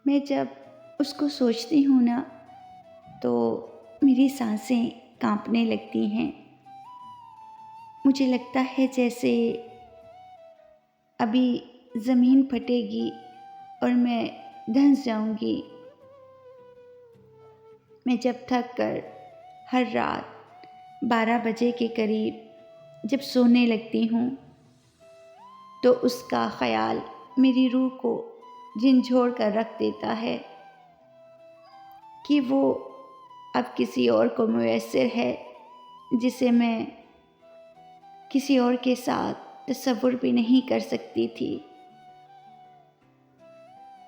میں جب اس کو سوچتی ہوں نا تو میری سانسیں کانپنے لگتی ہیں۔ مجھے لگتا ہے جیسے ابھی زمین پھٹے گی اور میں دھنس جاؤں گی۔ میں جب تھک کر ہر رات 12 بجے کے قریب جب سونے لگتی ہوں تو اس کا خیال میری روح کو جھنجھوڑ کر رکھ دیتا ہے کہ وہ اب کسی اور کو میسر ہے جسے میں کسی اور کے ساتھ تصور بھی نہیں کر سکتی تھی۔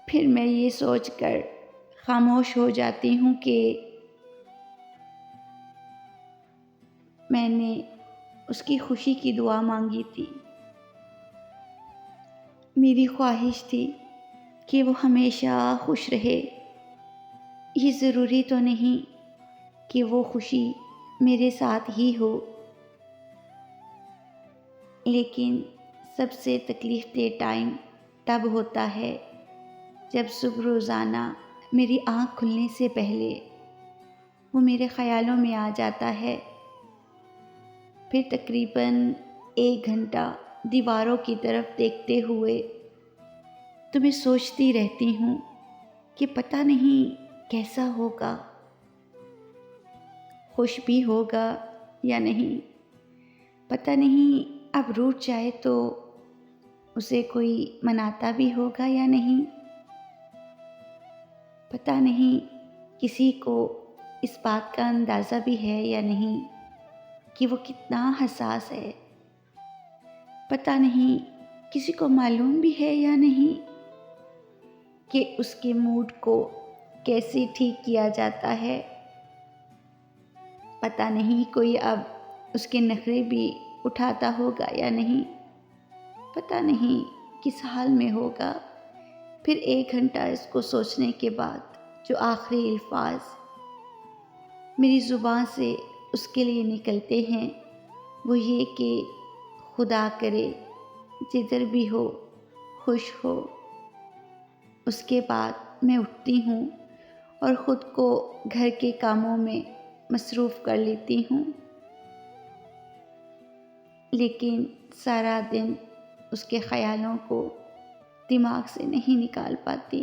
پھر میں یہ سوچ کر خاموش ہو جاتی ہوں کہ میں نے اس کی خوشی کی دعا مانگی تھی۔ میری خواہش تھی کہ وہ ہمیشہ خوش رہے۔ یہ ضروری تو نہیں کہ وہ خوشی میرے ساتھ ہی ہو، لیکن سب سے تکلیف دہ ٹائم تب ہوتا ہے جب صبح روزانہ میری آنکھ کھلنے سے پہلے وہ میرے خیالوں میں آ جاتا ہے۔ پھر تقریباً 1 گھنٹہ دیواروں کی طرف دیکھتے ہوئے تو میں سوچتی رہتی ہوں کہ پتہ نہیں کیسا ہوگا، خوش بھی ہوگا یا نہیں، پتہ نہیں اب روٹھ جائے تو اسے کوئی مناتا بھی ہوگا یا نہیں، پتہ نہیں کسی کو اس بات کا اندازہ بھی ہے یا نہیں کہ وہ کتنا حساس ہے، پتہ نہیں کسی کو معلوم بھی ہے یا نہیں کہ اس کے موڈ کو کیسے ٹھیک کیا جاتا ہے، پتہ نہیں کوئی اب اس کے نخرے بھی اٹھاتا ہوگا یا نہیں، پتہ نہیں کس حال میں ہوگا۔ پھر 1 گھنٹہ اس کو سوچنے کے بعد جو آخری الفاظ میری زبان سے اس کے لیے نکلتے ہیں وہ یہ کہ خدا کرے جدھر بھی ہو خوش ہو۔ اس کے بعد میں اٹھتی ہوں اور خود کو گھر کے کاموں میں مصروف کر لیتی ہوں، لیکن سارا دن اس کے خیالوں کو دماغ سے نہیں نکال پاتی۔